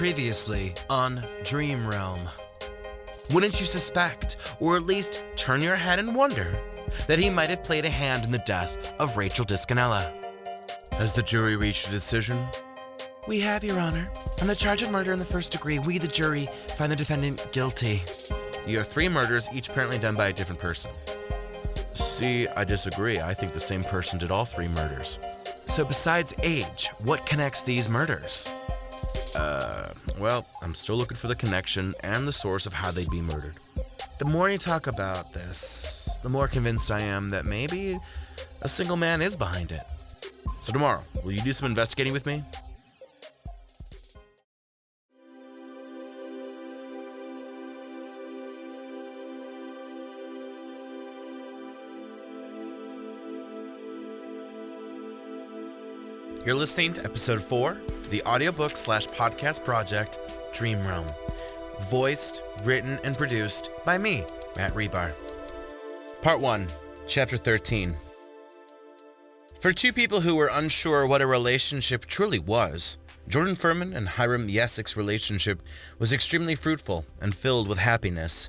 Previously on Dream Realm. Wouldn't you suspect, or at least turn your head and wonder, that he might have played a hand in the death of Rachel Discanella? Has the jury reached a decision? We have, Your Honor. On the charge of murder in the first degree, we, the jury, find the defendant guilty. You have 3 murders, each apparently done by a different person. See, I disagree. I think the same person did all 3 murders. So besides age, what connects these murders? Well, I'm still looking for the connection and the source of how they'd be murdered. The more you talk about this, the more convinced I am that maybe a single man is behind it. So tomorrow, will you do some investigating with me? You're listening to episode 4 to the audiobook/podcast project, Dream Realm. Voiced, written, and produced by me, Matt Rebar. Part 1, Chapter 13. For 2 people who were unsure what a relationship truly was, Jordyn Furman and Hiram Yesik's relationship was extremely fruitful and filled with happiness.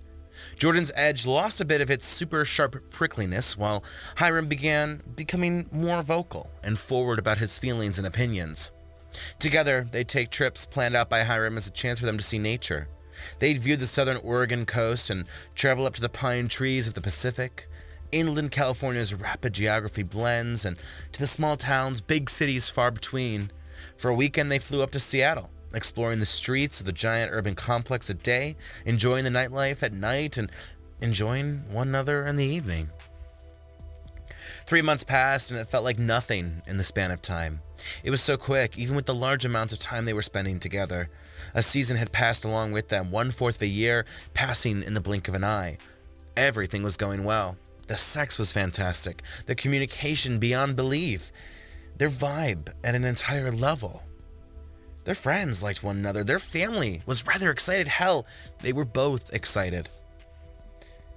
Jordyn's edge lost a bit of its super sharp prickliness, while Hiram began becoming more vocal and forward about his feelings and opinions. Together, they'd take trips planned out by Hiram as a chance for them to see nature. They'd view the southern Oregon coast and travel up to the pine trees of the Pacific, inland California's rapid geography blends, and to the small towns, big cities far between. For a weekend, they flew up to Seattle, exploring the streets of the giant urban complex at day, enjoying the nightlife at night, and enjoying one another in the evening. 3 months passed, and it felt like nothing in the span of time. It was so quick, even with the large amounts of time they were spending together. A season had passed along with them, 1/4 of a year passing in the blink of an eye. Everything was going well. The sex was fantastic. The communication beyond belief. Their vibe at an entire level. Their friends liked one another. Their family was rather excited. Hell, they were both excited.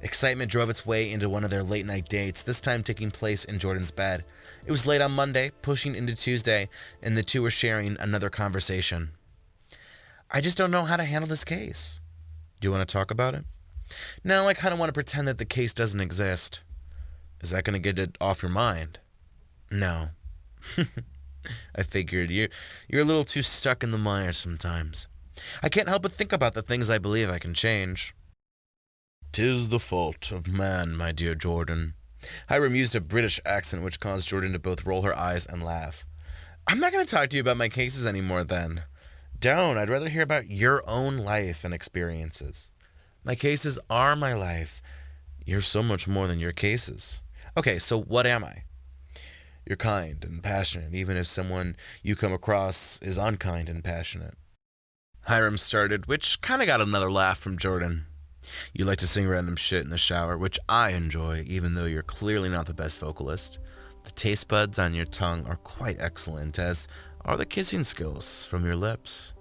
Excitement drove its way into one of their late-night dates, this time taking place in Jordyn's bed. It was late on Monday, pushing into Tuesday, and the 2 were sharing another conversation. I just don't know how to handle this case. Do you want to talk about it? No, I kind of want to pretend that the case doesn't exist. Is that going to get it off your mind? No. I figured you're a little too stuck in the mire sometimes. I can't help but think about the things I believe I can change. 'Tis the fault of man, my dear Jordyn. Hiram used a British accent which caused Jordyn to both roll her eyes and laugh. I'm not going to talk to you about my cases anymore then. Don't. I'd rather hear about your own life and experiences. My cases are my life. You're so much more than your cases. Okay, so what am I? You're kind and passionate, even if someone you come across is unkind and passionate. Hiram started, which kind of got another laugh from Jordyn. You like to sing random shit in the shower, which I enjoy, even though you're clearly not the best vocalist. The taste buds on your tongue are quite excellent, as are the kissing skills from your lips.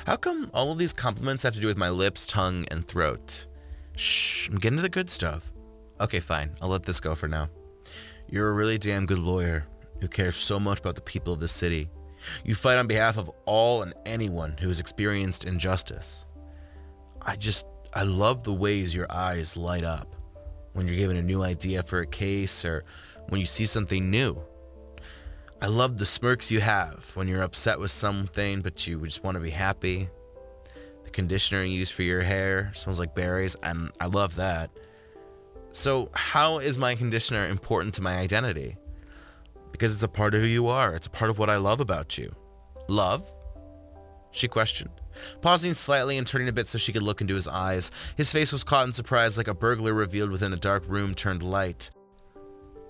How come all of these compliments have to do with my lips, tongue, and throat? Shh, I'm getting to the good stuff. Okay, fine, I'll let this go for now. You're a really damn good lawyer who cares so much about the people of this city. You fight on behalf of all and anyone who has experienced injustice. I love the ways your eyes light up when you're given a new idea for a case or when you see something new. I love the smirks you have when you're upset with something but you just want to be happy. The conditioner you use for your hair smells like berries, and I love that. So how is my conditioner important to my identity? Because it's a part of who you are. It's a part of what I love about you. Love? She questioned, pausing slightly and turning a bit so she could look into his eyes. His face was caught in surprise like a burglar revealed within a dark room turned light.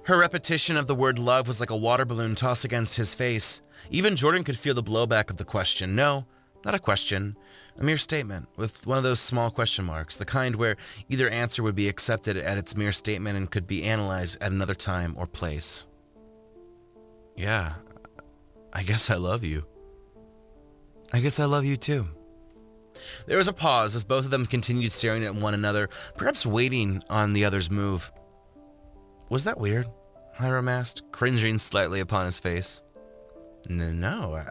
Her repetition of the word love was like a water balloon tossed against his face. Even Jordyn could feel the blowback of the question. No, not a question. A mere statement, with one of those small question marks, the kind where either answer would be accepted at its mere statement and could be analyzed at another time or place. Yeah, I guess I love you. I guess I love you too. There was a pause as both of them continued staring at one another, perhaps waiting on the other's move. Was that weird? Hiram asked, cringing slightly upon his face. No,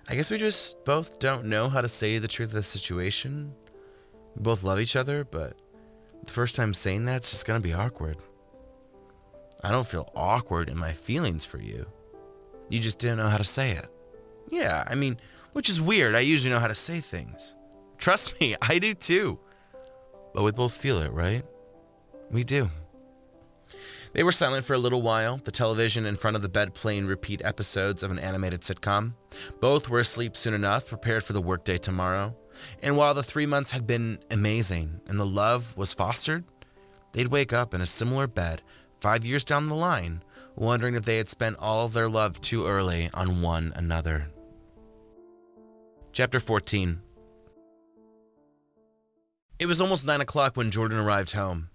I guess we just both don't know how to say the truth of the situation. We both love each other, but the first time saying that's just gonna be awkward. I don't feel awkward in my feelings for you. You just didn't know how to say it. Yeah, I mean, which is weird. I usually know how to say things. Trust me, I do too. But we both feel it, right? We do. They were silent for a little while, the television in front of the bed playing repeat episodes of an animated sitcom. Both were asleep soon enough, prepared for the workday tomorrow. And while the 3 months had been amazing and the love was fostered, they'd wake up in a similar bed 5 years down the line, wondering if they had spent all of their love too early on one another. Chapter 14. It was almost 9 o'clock when Jordyn arrived home.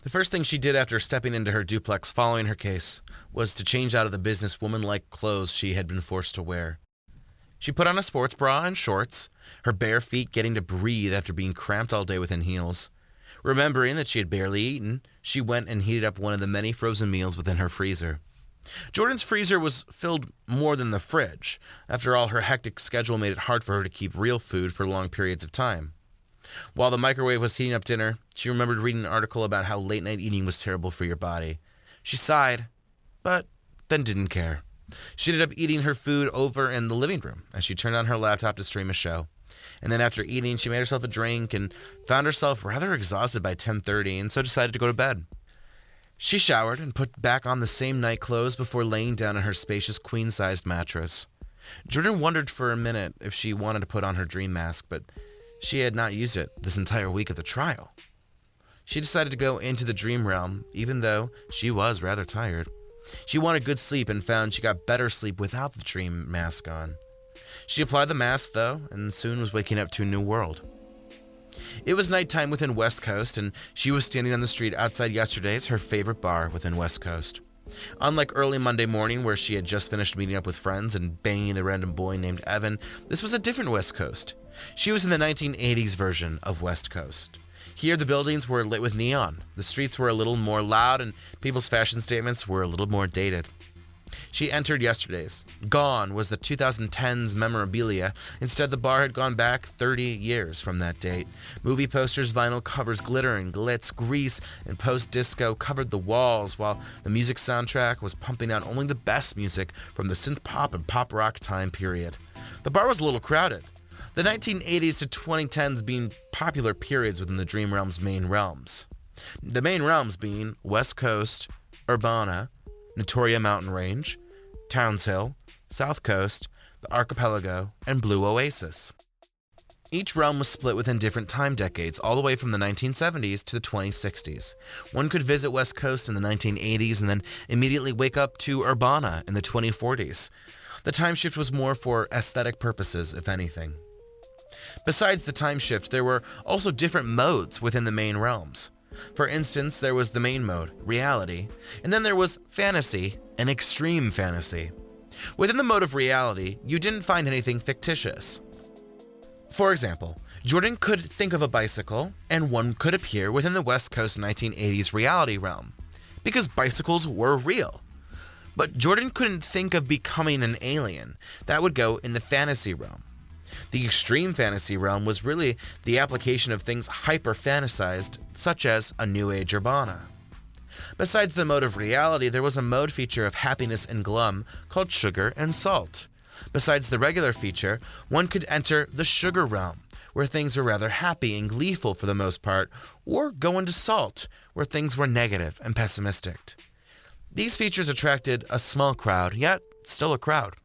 The first thing she did after stepping into her duplex following her case was to change out of the businesswoman-like clothes she had been forced to wear. She put on a sports bra and shorts, her bare feet getting to breathe after being cramped all day within heels. Remembering that she had barely eaten, she went and heated up one of the many frozen meals within her freezer. Jordyn's freezer was filled more than the fridge. After all, her hectic schedule made it hard for her to keep real food for long periods of time. While the microwave was heating up dinner, she remembered reading an article about how late-night eating was terrible for your body. She sighed, but then didn't care. She ended up eating her food over in the living room as she turned on her laptop to stream a show. And then after eating, she made herself a drink and found herself rather exhausted by 10:30 and so decided to go to bed. She showered and put back on the same night clothes before laying down on her spacious queen-sized mattress. Jordyn wondered for a minute if she wanted to put on her dream mask, but she had not used it this entire week of the trial. She decided to go into the dream realm, even though she was rather tired. She wanted good sleep and found she got better sleep without the dream mask on. She applied the mask, though, and soon was waking up to a new world. It was nighttime within West Coast, and she was standing on the street outside yesterday's, her favorite bar within West Coast. Unlike early Monday morning, where she had just finished meeting up with friends and banging a random boy named Evan, this was a different West Coast. She was in the 1980s version of West Coast. Here, the buildings were lit with neon, the streets were a little more loud, and people's fashion statements were a little more dated. She entered yesterday's. Gone was the 2010s memorabilia. Instead, the bar had gone back 30 years from that date. Movie posters, vinyl covers, glitter and glitz, grease, and post-disco covered the walls, while the music soundtrack was pumping out only the best music from the synth pop and pop rock time period. The bar was a little crowded. The 1980s to 2010s being popular periods within the Dream Realm's main realms. The main realms being West Coast, Urbana, Notoria Mountain Range, Townshill, South Coast, the Archipelago, and Blue Oasis. Each realm was split within different time decades, all the way from the 1970s to the 2060s. One could visit West Coast in the 1980s and then immediately wake up to Urbana in the 2040s. The time shift was more for aesthetic purposes, if anything. Besides the time shift, there were also different modes within the main realms. For instance, there was the main mode, reality, and then there was fantasy and extreme fantasy. Within the mode of reality, you didn't find anything fictitious. For example, Jordyn could think of a bicycle, and one could appear within the West Coast 1980s reality realm, because bicycles were real. But Jordyn couldn't think of becoming an alien. That would go in the fantasy realm. The extreme fantasy realm was really the application of things hyper-fantasized, such as a New Age Urbana. Besides the mode of reality, there was a mode feature of happiness and glum called sugar and salt. Besides the regular feature, one could enter the sugar realm, where things were rather happy and gleeful for the most part, or go into salt, where things were negative and pessimistic. These features attracted a small crowd, yet still a crowd.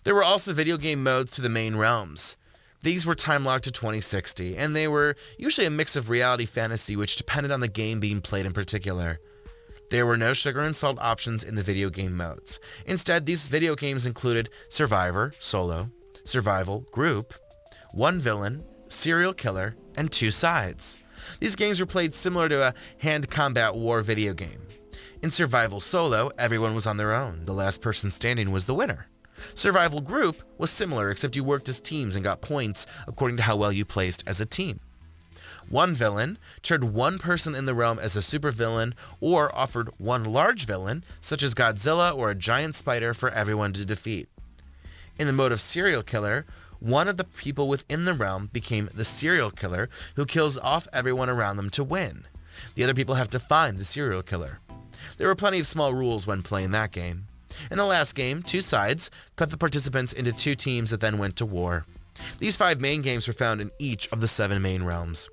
There were also video game modes to the main realms. These were time-locked to 2060, and they were usually a mix of reality fantasy which depended on the game being played in particular. There were no sugar and salt options in the video game modes. Instead, these video games included Survivor, Solo, Survival, Group, One Villain, Serial Killer, and Two Sides. These games were played similar to a hand combat war video game. In Survival Solo, everyone was on their own. The last person standing was the winner. Survival Group was similar, except you worked as teams and got points according to how well you placed as a team. One Villain turned one person in the realm as a supervillain or offered one large villain, such as Godzilla or a giant spider, for everyone to defeat. In the mode of serial killer, one of the people within the realm became the serial killer who kills off everyone around them to win. The other people have to find the serial killer. There were plenty of small rules when playing that game. In the last game, 2 sides cut the participants into 2 teams that then went to war. These 5 main games were found in each of the 7 main realms.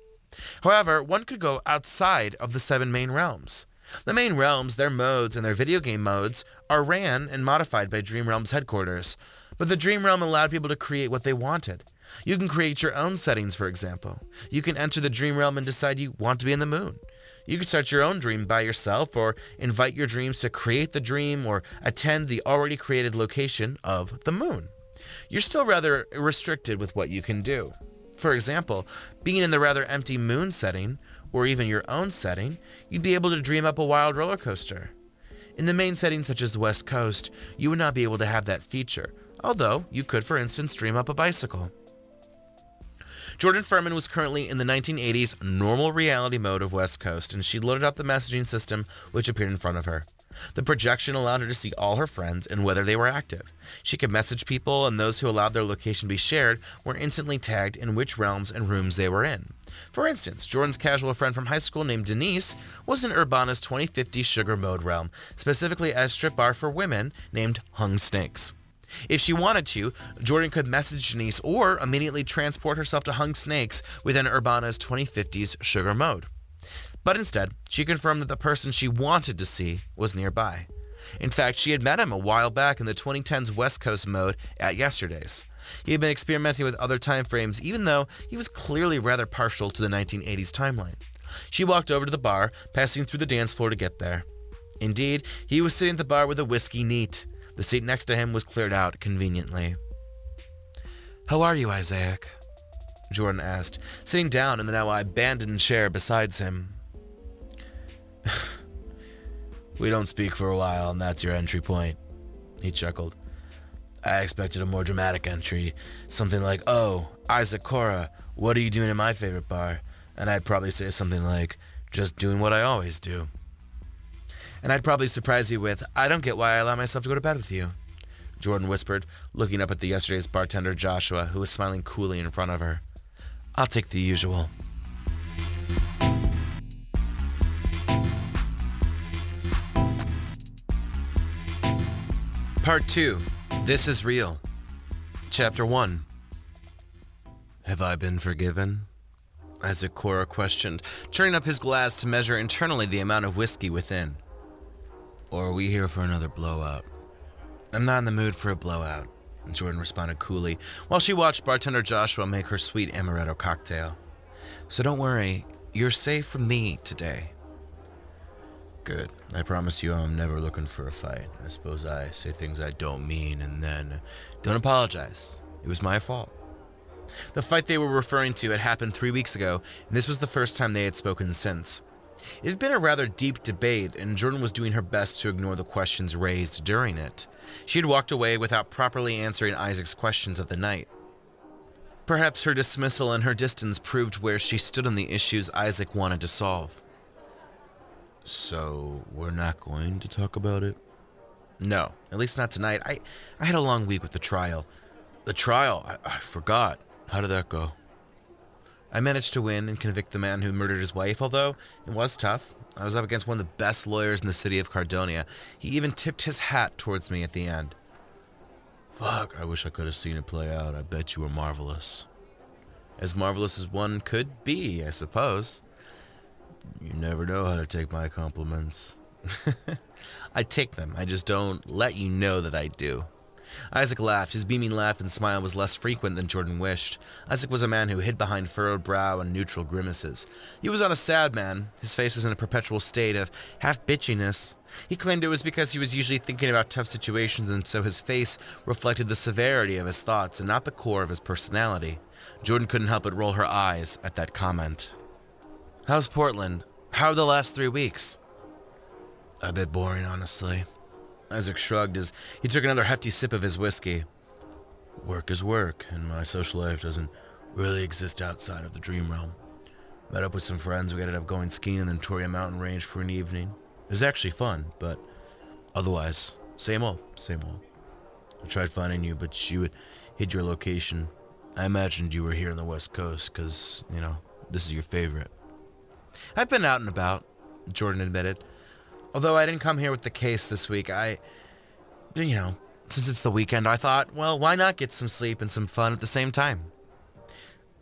However, one could go outside of the 7 main realms. The main realms, their modes, and their video game modes are ran and modified by Dream Realm's headquarters, but the Dream Realm allowed people to create what they wanted. You can create your own settings, for example. You can enter the Dream Realm and decide you want to be in the moon. You can start your own dream by yourself, or invite your dreams to create the dream or attend the already created location of the moon. You're still rather restricted with what you can do. For example, being in the rather empty moon setting, or even your own setting, you'd be able to dream up a wild roller coaster. In the main settings such as the West Coast, you would not be able to have that feature, although you could, for instance, dream up a bicycle. Jordyn Furman was currently in the 1980s normal reality mode of West Coast, and she loaded up the messaging system which appeared in front of her. The projection allowed her to see all her friends and whether they were active. She could message people, and those who allowed their location to be shared were instantly tagged in which realms and rooms they were in. For instance, Jordyn's casual friend from high school named Denise was in Urbana's 2050 Sugar Mode realm, specifically a strip bar for women named Hung Snakes. If she wanted to, Jordyn could message Denise or immediately transport herself to Hung Snakes within Urbana's 2050's Sugar Mode. But instead, she confirmed that the person she wanted to see was nearby. In fact, she had met him a while back in the 2010s West Coast mode at Yesterday's. He had been experimenting with other time frames, even though he was clearly rather partial to the 1980s timeline. She walked over to the bar, passing through the dance floor to get there. Indeed, he was sitting at the bar with a whiskey neat. The seat next to him was cleared out conveniently. "How are you, Isaac?" Jordyn asked, sitting down in the now abandoned chair beside him. "We don't speak for a while, and that's your entry point," he chuckled. "I expected a more dramatic entry, something like, 'Oh, Isaac Cora, what are you doing in my favorite bar?' And I'd probably say something like, 'Just doing what I always do.' And I'd probably surprise you with, 'I don't get why I allow myself to go to bed with you,'" Jordyn whispered, looking up at the Yesterday's bartender Joshua, who was smiling coolly in front of her. "I'll take the usual." Part 2. This is Real. Chapter 1. "Have I been forgiven?" Isaac Cora questioned, turning up his glass to measure internally the amount of whiskey within. "Or are we here for another blowout?" "I'm not in the mood for a blowout," Jordyn responded coolly, while she watched bartender Joshua make her sweet amaretto cocktail. "So don't worry, you're safe from me today." "Good. I promise you I'm never looking for a fight. I suppose I say things I don't mean, and then don't apologize. It was my fault." The fight they were referring to had happened 3 weeks ago, and this was the first time they had spoken since. It had been a rather deep debate, and Jordyn was doing her best to ignore the questions raised during it. She had walked away without properly answering Isaac's questions of the night. Perhaps her dismissal and her distance proved where she stood on the issues Isaac wanted to solve. "So, we're not going to talk about it?" "No, at least not tonight. I had a long week with the trial." "The trial? I forgot. How did that go?" "I managed to win and convict the man who murdered his wife, although it was tough. I was up against one of the best lawyers in the city of Cardonia. He even tipped his hat towards me at the end." "Fuck, I wish I could have seen it play out. I bet you were marvelous." "As marvelous as one could be, I suppose." "You never know how to take my compliments." "I take them. I just don't let you know that I do." Isaac laughed. His beaming laugh and smile was less frequent than Jordyn wished. Isaac was a man who hid behind furrowed brow and neutral grimaces. He was not a sad man. His face was in a perpetual state of half-bitchiness. He claimed it was because he was usually thinking about tough situations, and so his face reflected the severity of his thoughts and not the core of his personality. Jordyn couldn't help but roll her eyes at that comment. "How's Portland? How are the last 3 weeks?" "A bit boring, honestly." Isaac shrugged as he took another hefty sip of his whiskey. "Work is work, and my social life doesn't really exist outside of the dream realm. Met up with some friends. We ended up going skiing in the Victoria Mountain Range for an evening. It was actually fun, but otherwise, same old, same old." I tried finding you, but you had hid your location. I imagined you were here on the West Coast because, this is your favorite. I've been out and about, Jordyn admitted. Although I didn't come here with the case this week, since it's the weekend, I thought, well, why not get some sleep and some fun at the same time?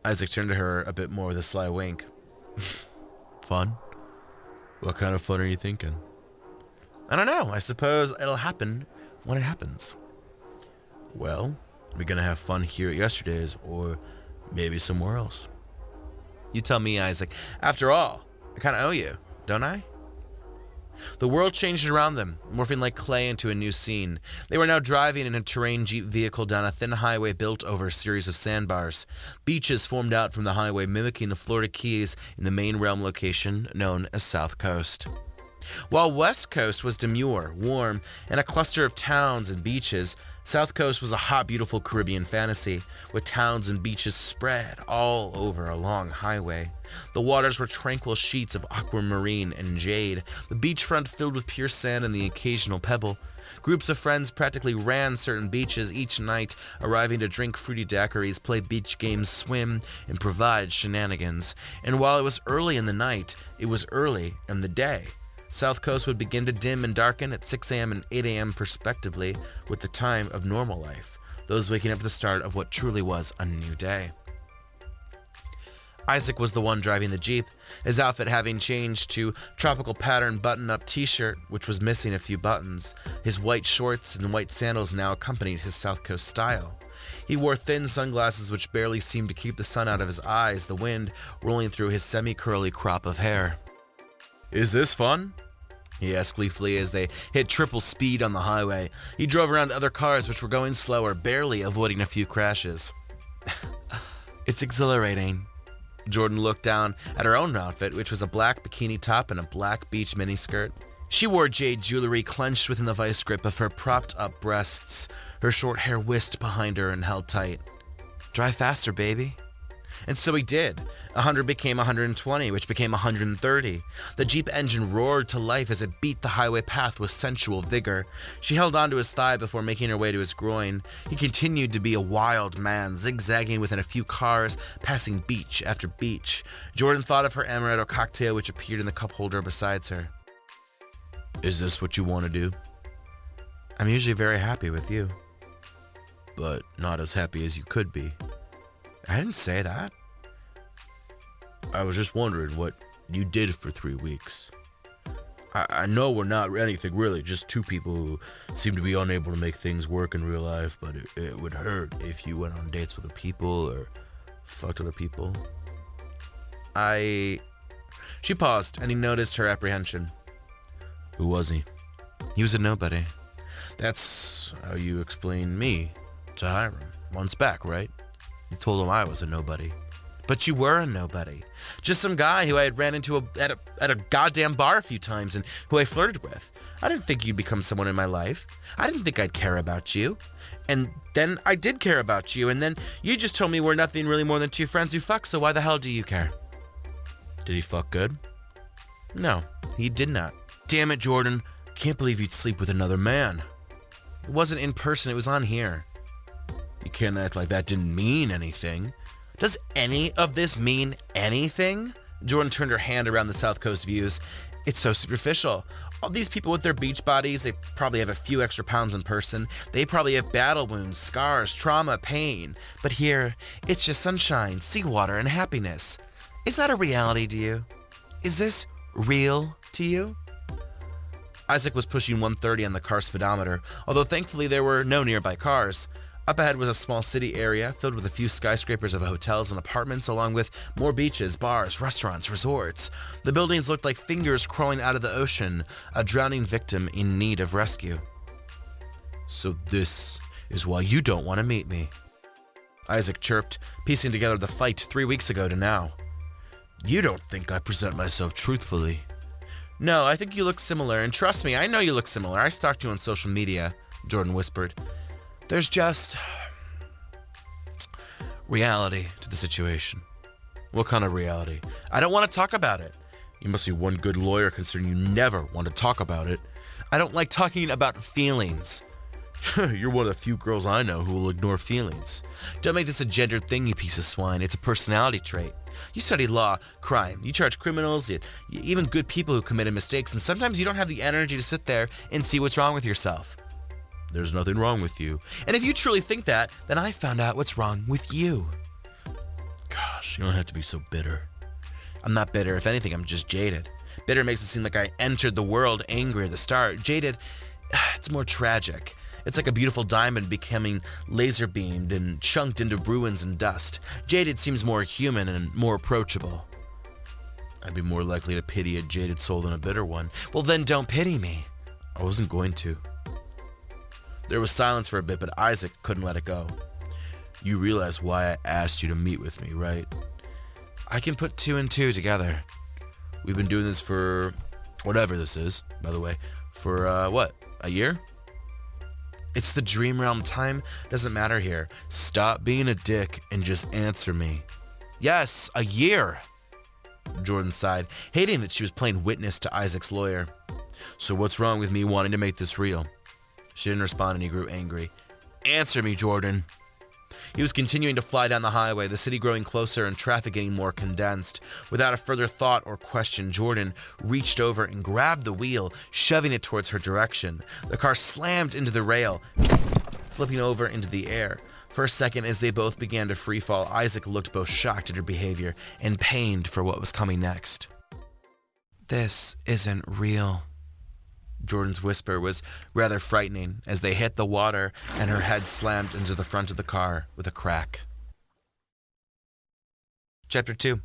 Isaac turned to her a bit more with a sly wink. Fun? What kind of fun are you thinking? I don't know. I suppose it'll happen when it happens. Well, we're going to have fun here at yesterday's or maybe somewhere else. You tell me, Isaac. After all, I kind of owe you, don't I? The world changed around them, morphing like clay into a new scene. They were now driving in a terrain jeep vehicle down a thin highway built over a series of sandbars. Beaches formed out from the highway, mimicking the Florida Keys in the main realm location known as South Coast. While West Coast was demure, warm, and a cluster of towns and beaches, South Coast was a hot, beautiful Caribbean fantasy, with towns and beaches spread all over a long highway. The waters were tranquil sheets of aquamarine and jade, the beachfront filled with pure sand and the occasional pebble. Groups of friends practically ran certain beaches each night, arriving to drink fruity daiquiris, play beach games, swim, and provide shenanigans. And while it was early in the night, it was early in the day. South Coast would begin to dim and darken at 6 a.m. and 8 a.m. respectively, with the time of normal life, those waking up at the start of what truly was a new day. Isaac was the one driving the Jeep, his outfit having changed to tropical pattern button-up t-shirt, which was missing a few buttons. His white shorts and white sandals now accompanied his South Coast style. He wore thin sunglasses which barely seemed to keep the sun out of his eyes, the wind rolling through his semi-curly crop of hair. Is this fun? He asked gleefully as they hit triple speed on the highway. He drove around other cars which were going slower, barely avoiding a few crashes. It's exhilarating. Jordyn looked down at her own outfit, which was a black bikini top and a black beach miniskirt. She wore jade jewelry clenched within the vice grip of her propped-up breasts, her short hair whisked behind her and held tight. Drive faster, baby. And so he did. 100 became 120, which became 130. The Jeep engine roared to life as it beat the highway path with sensual vigor. She held onto his thigh before making her way to his groin. He continued to be a wild man, zigzagging within a few cars, passing beach after beach. Jordyn thought of her amaretto cocktail, which appeared in the cup holder beside her. Is this what you want to do? I'm usually very happy with you. But not as happy as you could be. I didn't say that. I was just wondering what you did for 3 weeks. I know we're not anything really, just two people who seem to be unable to make things work in real life, but it would hurt if you went on dates with other people or fucked other people. She paused, and he noticed her apprehension. Who was he? He was a nobody. That's how you explained me to Hiram months back, right? You told him I was a nobody. But you were a nobody. Just some guy who I had ran into at a goddamn bar a few times and who I flirted with. I didn't think you'd become someone in my life. I didn't think I'd care about you. And then I did care about you, and then you just told me we're nothing really more than two friends who fuck, so why the hell do you care? Did he fuck good? No, he did not. Damn it, Jordyn. Can't believe you'd sleep with another man. It wasn't in person, it was on here. You can't act like that didn't mean anything. Does any of this mean anything? Jordyn turned her hand around the South Coast views. It's so superficial. All these people with their beach bodies, they probably have a few extra pounds in person. They probably have battle wounds, scars, trauma, pain. But here, it's just sunshine, seawater, and happiness. Is that a reality to you? Is this real to you? Isaac was pushing 130 on the car speedometer, although thankfully there were no nearby cars. Up ahead was a small city area filled with a few skyscrapers of hotels and apartments, along with more beaches, bars, restaurants, resorts. The buildings looked like fingers crawling out of the ocean, a drowning victim in need of rescue. So this is why you don't want to meet me, Isaac chirped, piecing together the fight 3 weeks ago to now. You don't think I present myself truthfully? No, I think you look similar, and trust me, I know you look similar. I stalked you on social media, Jordyn whispered. There's just reality to the situation. What kind of reality? I don't want to talk about it. You must be one good lawyer considering you never want to talk about it. I don't like talking about feelings. You're one of the few girls I know who will ignore feelings. Don't make this a gendered thing, you piece of swine. It's a personality trait. You study law, crime, you charge criminals, even good people who committed mistakes, and sometimes you don't have the energy to sit there and see what's wrong with yourself. There's nothing wrong with you. And if you truly think that, then I found out what's wrong with you. Gosh, you don't have to be so bitter. I'm not bitter. If anything, I'm just jaded. Bitter makes it seem like I entered the world angry at the start. Jaded, it's more tragic. It's like a beautiful diamond becoming laser beamed and chunked into ruins and dust. Jaded seems more human and more approachable. I'd be more likely to pity a jaded soul than a bitter one. Well, then don't pity me. I wasn't going to. There was silence for a bit, but Isaac couldn't let it go. You realize why I asked you to meet with me, right? I can put 2 and 2 together. We've been doing this for whatever this is, by the way. For, a year? It's the dream realm. Time doesn't matter here. Stop being a dick and just answer me. Yes, a year. Jordyn sighed, hating that she was playing witness to Isaac's lawyer. So what's wrong with me wanting to make this real? She didn't respond and he grew angry. Answer me, Jordyn. He was continuing to fly down the highway, the city growing closer and traffic getting more condensed. Without a further thought or question, Jordyn reached over and grabbed the wheel, shoving it towards her direction. The car slammed into the rail, flipping over into the air. For a second, as they both began to free fall, Isaac looked both shocked at her behavior and pained for what was coming next. This isn't real. Jordyn's whisper was rather frightening as they hit the water and her head slammed into the front of the car with a crack. Chapter 2.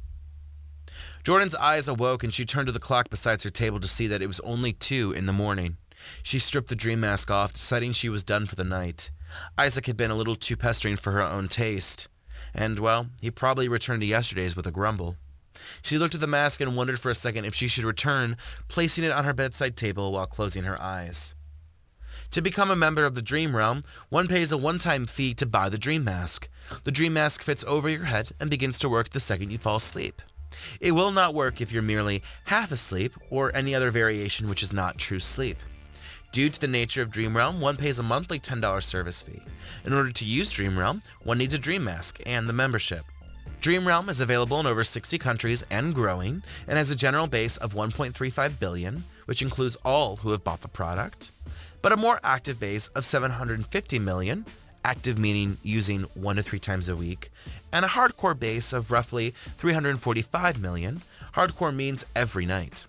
Jordyn's eyes awoke and she turned to the clock beside her table to see that it was only 2 in the morning. She stripped the dream mask off, deciding she was done for the night. Isaac had been a little too pestering for her own taste, and, well, he probably returned to yesterday's with a grumble. She looked at the mask and wondered for a second if she should return, placing it on her bedside table while closing her eyes. To become a member of the Dream Realm, one pays a one-time fee to buy the dream mask. The dream mask fits over your head and begins to work the second you fall asleep. It will not work if you're merely half asleep or any other variation which is not true sleep. Due to the nature of Dream Realm, one pays a monthly $10 service fee. In order to use Dream Realm, one needs a dream mask and the membership. Dream Realm is available in over 60 countries and growing, and has a general base of 1.35 billion, which includes all who have bought the product, but a more active base of 750 million, active meaning using 1 to 3 times a week, and a hardcore base of roughly 345 million. Hardcore means every night.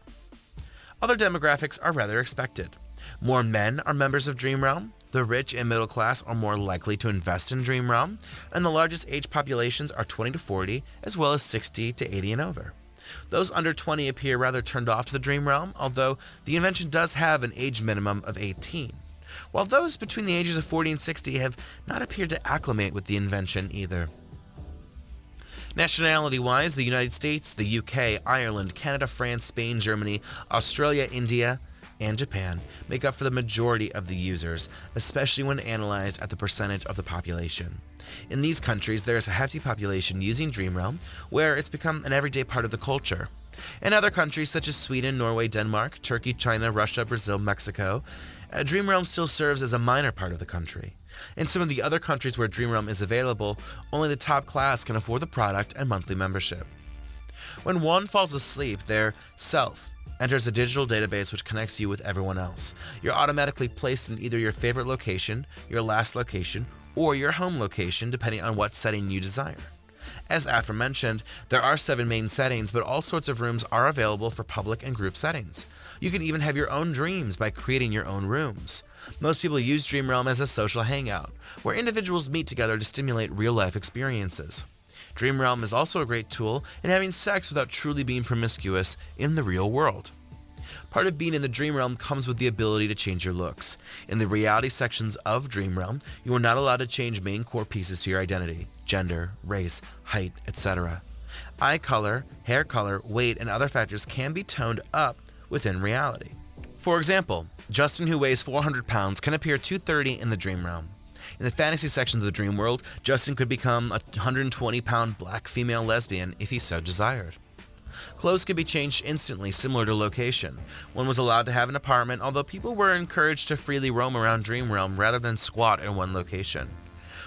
Other demographics are rather expected. More men are members of Dream Realm. The rich and middle class are more likely to invest in Dream Realm, and the largest age populations are 20 to 40, as well as 60 to 80 and over. Those under 20 appear rather turned off to the Dream Realm, although the invention does have an age minimum of 18, while those between the ages of 40 and 60 have not appeared to acclimate with the invention either. Nationality-wise, the United States, the UK, Ireland, Canada, France, Spain, Germany, Australia, India, and Japan make up for the majority of the users, especially when analyzed at the percentage of the population. In these countries, there is a hefty population using Dream Realm, where it's become an everyday part of the culture. In other countries such as Sweden, Norway, Denmark, Turkey, China, Russia, Brazil, Mexico, Dream Realm still serves as a minor part of the country. In some of the other countries where Dream Realm is available, only the top class can afford the product and monthly membership. When one falls asleep, their self enters a digital database which connects you with everyone else. You're automatically placed in either your favorite location, your last location, or your home location, depending on what setting you desire. As aforementioned, there are 7 main settings, but all sorts of rooms are available for public and group settings. You can even have your own dreams by creating your own rooms. Most people use Dream Realm as a social hangout, where individuals meet together to stimulate real-life experiences. Dream Realm is also a great tool in having sex without truly being promiscuous in the real world. Part of being in the Dream Realm comes with the ability to change your looks. In the reality sections of Dream Realm, you are not allowed to change main core pieces to your identity: gender, race, height, etc. Eye color, hair color, weight, and other factors can be toned up within reality. For example, Justin, who weighs 400 pounds, can appear 230 in the Dream Realm. In the fantasy sections of the dream world, Justin could become a 120-pound black female lesbian if he so desired. Clothes could be changed instantly, similar to location. One was allowed to have an apartment, although people were encouraged to freely roam around Dream Realm rather than squat in one location.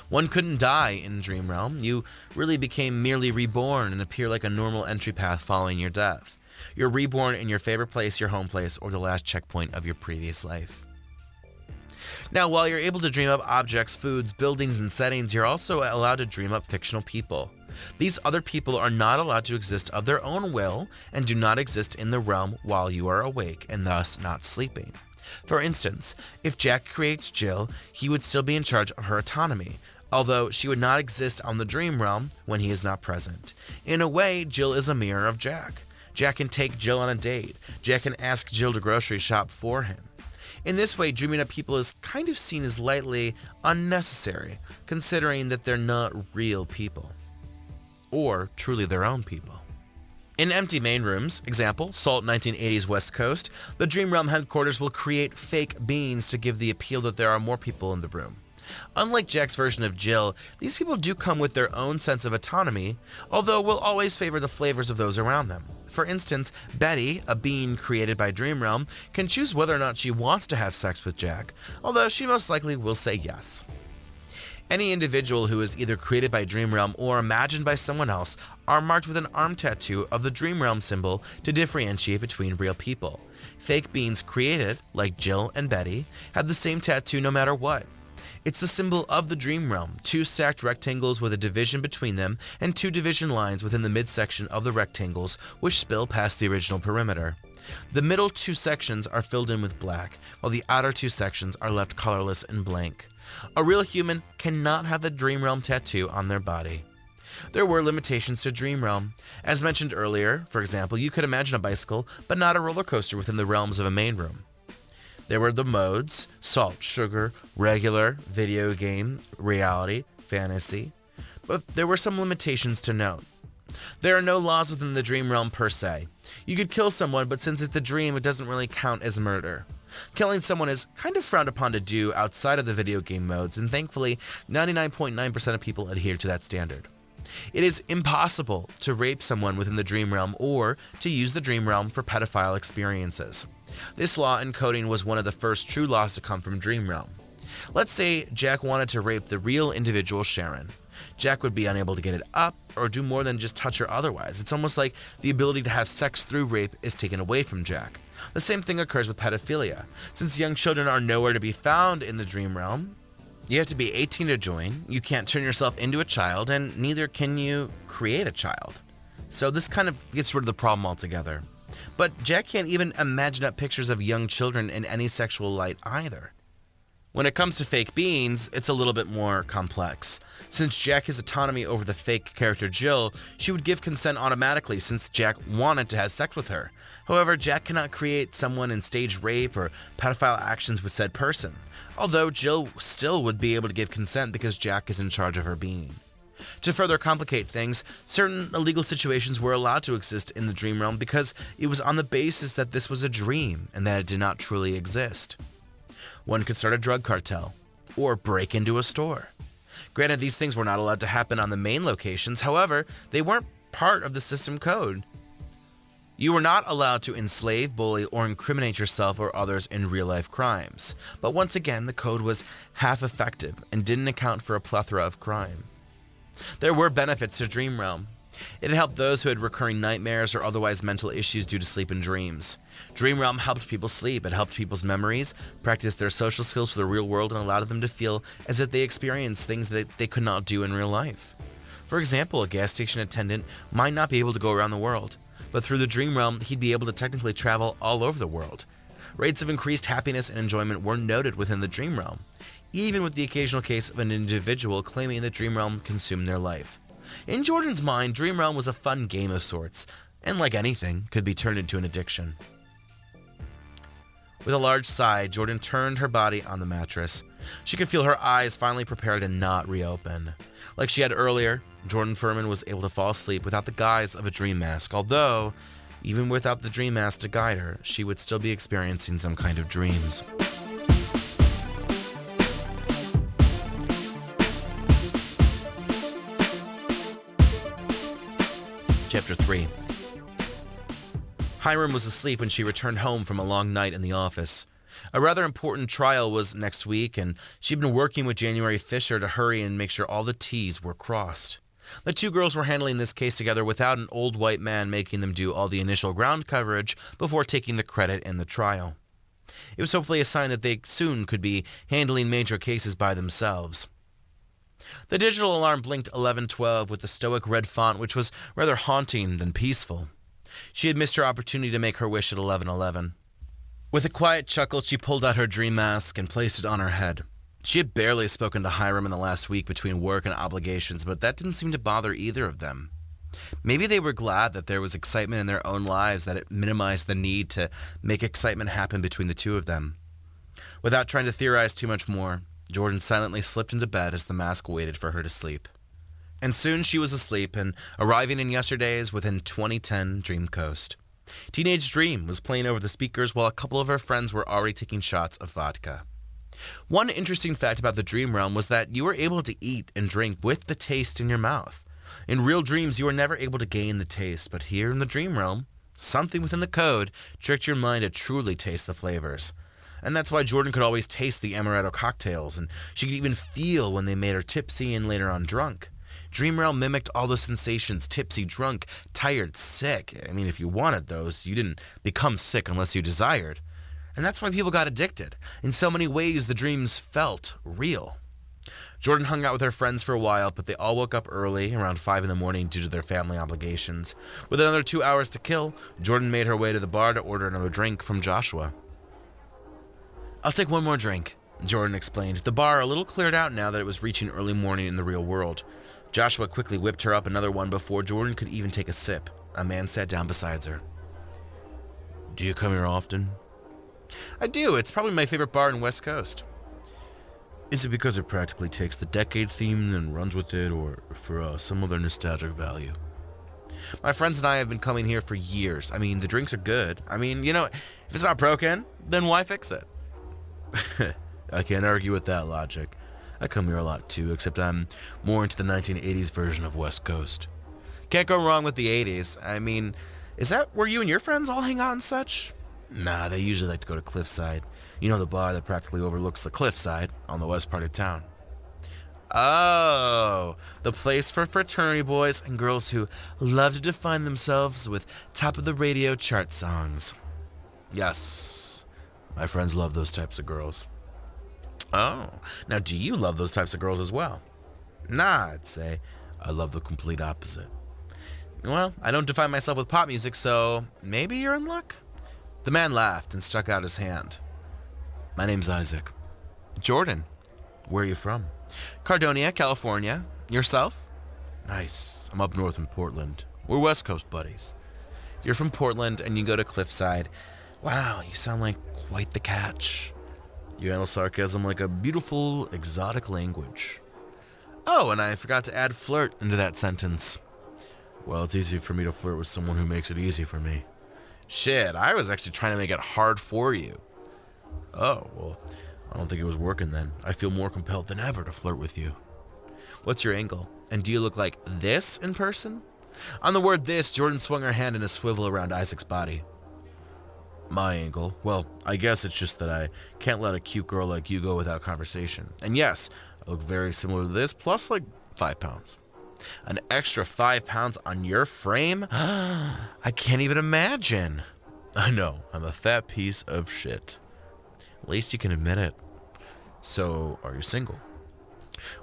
One couldn't die in Dream Realm. You really became merely reborn and appear like a normal entry path following your death. You're reborn in your favorite place, your home place, or the last checkpoint of your previous life. Now, while you're able to dream up objects, foods, buildings, and settings, you're also allowed to dream up fictional people. These other people are not allowed to exist of their own will and do not exist in the realm while you are awake and thus not sleeping. For instance, if Jack creates Jill, he would still be in charge of her autonomy, although she would not exist on the dream realm when he is not present. In a way, Jill is a mirror of Jack. Jack can take Jill on a date. Jack can ask Jill to grocery shop for him. In this way, dreaming up people is kind of seen as lightly unnecessary, considering that they're not real people. Or truly their own people. In empty main rooms, example, Salt 1980s West Coast, the Dream Realm headquarters will create fake beings to give the appeal that there are more people in the room. Unlike Jack's version of Jill, these people do come with their own sense of autonomy, although will always favor the flavors of those around them. For instance, Betty, a being created by Dream Realm, can choose whether or not she wants to have sex with Jack, although she most likely will say yes. Any individual who is either created by Dream Realm or imagined by someone else are marked with an arm tattoo of the Dream Realm symbol to differentiate between real people. Fake beings created, like Jill and Betty, have the same tattoo no matter what. It's the symbol of the Dream Realm, two stacked rectangles with a division between them and two division lines within the midsection of the rectangles which spill past the original perimeter. The middle two sections are filled in with black, while the outer two sections are left colorless and blank. A real human cannot have the Dream Realm tattoo on their body. There were limitations to Dream Realm. As mentioned earlier, for example, you could imagine a bicycle, but not a roller coaster within the realms of a main room. There were the modes: salt, sugar, regular, video game, reality, fantasy. But there were some limitations to note. There are no laws within the Dream Realm per se. You could kill someone, but since it's a dream, it doesn't really count as murder. Killing someone is kind of frowned upon to do outside of the video game modes, and thankfully, 99.9% of people adhere to that standard. It is impossible to rape someone within the Dream Realm or to use the Dream Realm for pedophile experiences. This law and coding was one of the first true laws to come from Dream Realm. Let's say Jack wanted to rape the real individual Sharon. Jack would be unable to get it up or do more than just touch her otherwise. It's almost like the ability to have sex through rape is taken away from Jack. The same thing occurs with pedophilia. Since young children are nowhere to be found in the Dream Realm, you have to be 18 to join, you can't turn yourself into a child, and neither can you create a child. So this kind of gets rid of the problem altogether. But Jack can't even imagine up pictures of young children in any sexual light either. When it comes to fake beings, it's a little bit more complex. Since Jack has autonomy over the fake character Jill, she would give consent automatically since Jack wanted to have sex with her. However, Jack cannot create someone and stage rape or pedophile actions with said person, although Jill still would be able to give consent because Jack is in charge of her being. To further complicate things, certain illegal situations were allowed to exist in the Dream Realm because it was on the basis that this was a dream and that it did not truly exist. One could start a drug cartel, or break into a store. Granted, these things were not allowed to happen on the main locations, however, they weren't part of the system code. You were not allowed to enslave, bully, or incriminate yourself or others in real-life crimes. But once again, the code was half effective and didn't account for a plethora of crime. There were benefits to Dream Realm. It helped those who had recurring nightmares or otherwise mental issues due to sleep and dreams. Dream Realm helped people sleep. It helped people's memories, practiced their social skills for the real world, and allowed them to feel as if they experienced things that they could not do in real life. For example, a gas station attendant might not be able to go around the world, but through the Dream Realm, he'd be able to technically travel all over the world. Rates of increased happiness and enjoyment were noted within the Dream Realm, even with the occasional case of an individual claiming that Dream Realm consumed their life. In Jordyn's mind, Dream Realm was a fun game of sorts, and like anything, could be turned into an addiction. With a large sigh, Jordyn turned her body on the mattress. She could feel her eyes finally prepared to not reopen. Like she had earlier, Jordyn Furman was able to fall asleep without the guise of a dream mask, although, even without the dream mask to guide her, she would still be experiencing some kind of dreams. Chapter 3. Hiram was asleep when she returned home from a long night in the office. A rather important trial was next week, and she'd been working with January Fisher to hurry and make sure all the T's were crossed. The two girls were handling this case together without an old white man making them do all the initial ground coverage before taking the credit in the trial. It was hopefully a sign that they soon could be handling major cases by themselves. The digital alarm blinked 11:12 with the stoic red font, which was rather haunting than peaceful. She had missed her opportunity to make her wish at 11:11. With a quiet chuckle, she pulled out her dream mask and placed it on her head. She had barely spoken to Hiram in the last week between work and obligations, but that didn't seem to bother either of them. Maybe they were glad that there was excitement in their own lives, that it minimized the need to make excitement happen between the two of them. Without trying to theorize too much more, Jordyn silently slipped into bed as the mask waited for her to sleep. And soon she was asleep and arriving in yesterday's within 2010 Dream Coast. Teenage Dream was playing over the speakers while a couple of her friends were already taking shots of vodka. One interesting fact about the dream realm was that you were able to eat and drink with the taste in your mouth. In real dreams, you were never able to gain the taste, but here in the dream realm, something within the code tricked your mind to truly taste the flavors. And that's why Jordyn could always taste the amaretto cocktails, and she could even feel when they made her tipsy and later on drunk. Dream realm mimicked all the sensations: tipsy, drunk, tired, sick. I mean, if you wanted those, you didn't become sick unless you desired. And that's why people got addicted. In so many ways, the dreams felt real. Jordyn hung out with her friends for a while, but they all woke up early, around 5 in the morning, due to their family obligations. With another 2 hours to kill, Jordyn made her way to the bar to order another drink from Joshua. "I'll take one more drink," Jordyn explained, the bar a little cleared out now that it was reaching early morning in the real world. Joshua quickly whipped her up another one before Jordyn could even take a sip. A man sat down beside her. "Do you come here often?" "I do. It's probably my favorite bar in West Coast." "Is it because it practically takes the decade theme and runs with it, or for some other nostalgic value?" "My friends and I have been coming here for years. I mean, the drinks are good. I mean, if it's not broken, then why fix it?" "I can't argue with that logic. I come here a lot too, except I'm more into the 1980s version of West Coast." "Can't go wrong with the 80s. I mean, is that where you and your friends all hang out and such?" "Nah, they usually like to go to Cliffside. The bar that practically overlooks the cliffside on the west part of town." "Oh, the place for fraternity boys and girls who love to define themselves with top-of-the-radio chart songs." "Yes, my friends love those types of girls." "Oh, now do you love those types of girls as well?" "Nah, I'd say I love the complete opposite." "Well, I don't define myself with pop music, so maybe you're in luck." The man laughed and stuck out his hand. "My name's Isaac." "Jordyn. Where are you from?" "Cardonia, California. Yourself?" "Nice. I'm up north in Portland. We're West Coast buddies." "You're from Portland and you go to Cliffside. Wow, you sound like quite the catch." "You handle sarcasm like a beautiful, exotic language." "Oh, and I forgot to add flirt into that sentence." "Well, it's easy for me to flirt with someone who makes it easy for me." "Shit, I was actually trying to make it hard for you." "Oh, well, I don't think it was working then. I feel more compelled than ever to flirt with you." "What's your angle? And do you look like this in person?" On the word "this," Jordyn swung her hand in a swivel around Isaac's body. "My angle? Well, I guess it's just that I can't let a cute girl like you go without conversation. And yes, I look very similar to this, plus like 5 pounds." "An extra 5 pounds on your frame? I can't even imagine." "I know, I'm a fat piece of shit." "At least you can admit it." "So, are you single?"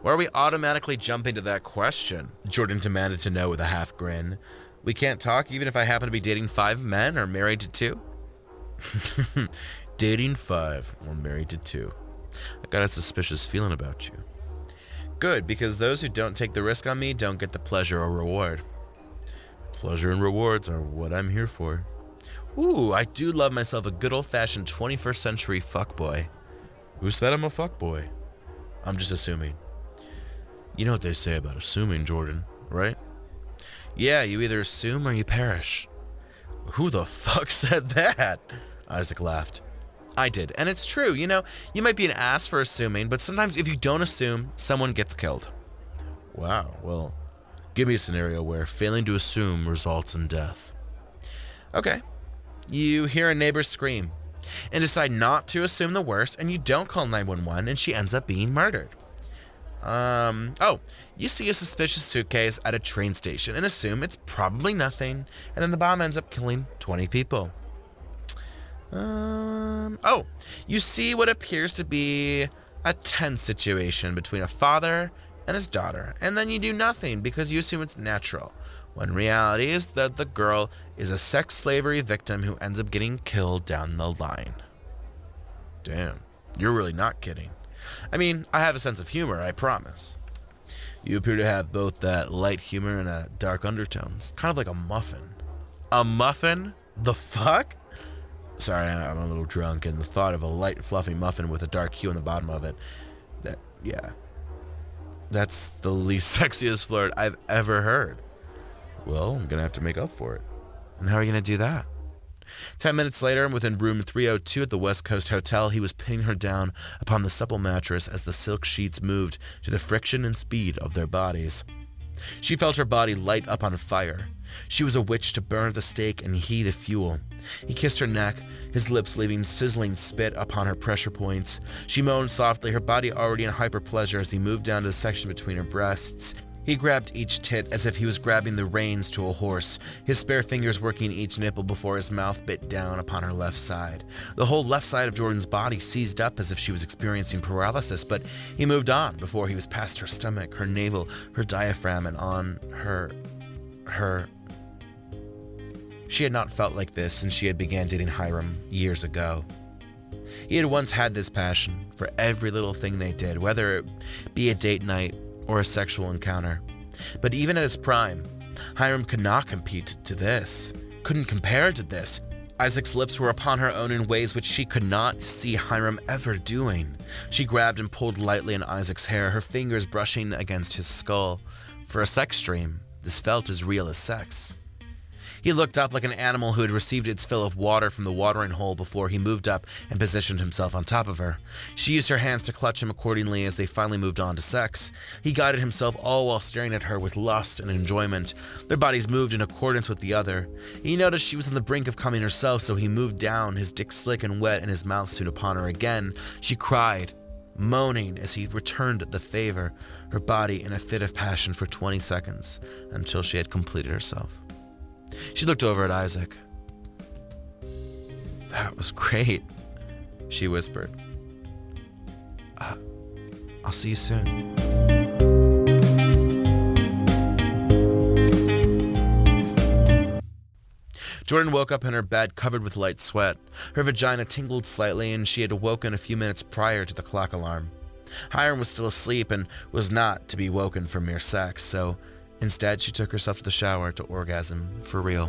"Why are we automatically jumping to that question?" Jordyn demanded to know with a half grin. "We can't talk even if I happen to be dating 5 men or married to 2? "Dating 5 or married to 2. I got a suspicious feeling about you." "Good, because those who don't take the risk on me don't get the pleasure or reward." "Pleasure and rewards are what I'm here for." "Ooh, I do love myself a good old-fashioned 21st century fuckboy." "Who said I'm a fuckboy?" "I'm just assuming." "You know what they say about assuming, Jordyn, right?" "Yeah, you either assume or you perish." "Who the fuck said that?" Isaac laughed. "I did, and it's true. You might be an ass for assuming, but sometimes if you don't assume, someone gets killed." "Wow, well, give me a scenario where failing to assume results in death." "Okay. You hear a neighbor scream and decide not to assume the worst, and you don't call 911, and she ends up being murdered. You see a suspicious suitcase at a train station and assume it's probably nothing, and then the bomb ends up killing 20 people. You see what appears to be a tense situation between a father and his daughter, and then you do nothing because you assume it's natural, when reality is that the girl is a sex slavery victim who ends up getting killed down the line. Damn, you're really not kidding. I mean, I have a sense of humor, I promise. You appear to have both that light humor and a dark undertones, kind of like a muffin. A muffin? The fuck? Sorry, I'm a little drunk, and the thought of a light, fluffy muffin with a dark hue on the bottom of it, that's the least sexiest flirt I've ever heard. Well, I'm gonna have to make up for it. And how are you gonna do that? 10 minutes later, within room 302 at the West Coast Hotel, he was pinning her down upon the supple mattress as the silk sheets moved to the friction and speed of their bodies. She felt her body light up on fire. She was a witch to burn at the stake and he the fuel. He kissed her neck, his lips leaving sizzling spit upon her pressure points. She moaned softly, her body already in hyper pleasure as he moved down to the section between her breasts. He grabbed each tit as if he was grabbing the reins to a horse, his spare fingers working each nipple before his mouth bit down upon her left side. The whole left side of Jordyn's body seized up as if she was experiencing paralysis, but he moved on before he was past her stomach, her navel, her diaphragm, and on her... She had not felt like this since she had began dating Hiram years ago. He had once had this passion for every little thing they did, whether it be a date night or a sexual encounter. But even at his prime, Hiram could not compete to this, couldn't compare to this. Isaac's lips were upon her own in ways which she could not see Hiram ever doing. She grabbed and pulled lightly in Isaac's hair, her fingers brushing against his skull. For a sex dream, this felt as real as sex. He looked up like an animal who had received its fill of water from the watering hole before he moved up and positioned himself on top of her. She used her hands to clutch him accordingly as they finally moved on to sex. He guided himself all while staring at her with lust and enjoyment. Their bodies moved in accordance with the other. He noticed she was on the brink of coming herself, so he moved down, his dick slick and wet and his mouth soon upon her again. She cried, moaning as he returned the favor, her body in a fit of passion for 20 seconds, until she had completed herself. She looked over at Isaac. "That was great," she whispered. "I'll see you soon." Jordyn woke up in her bed covered with light sweat. Her vagina tingled slightly, and she had awoken a few minutes prior to the clock alarm. Hiram was still asleep and was not to be woken for mere sex, so instead she took herself to the shower to orgasm for real.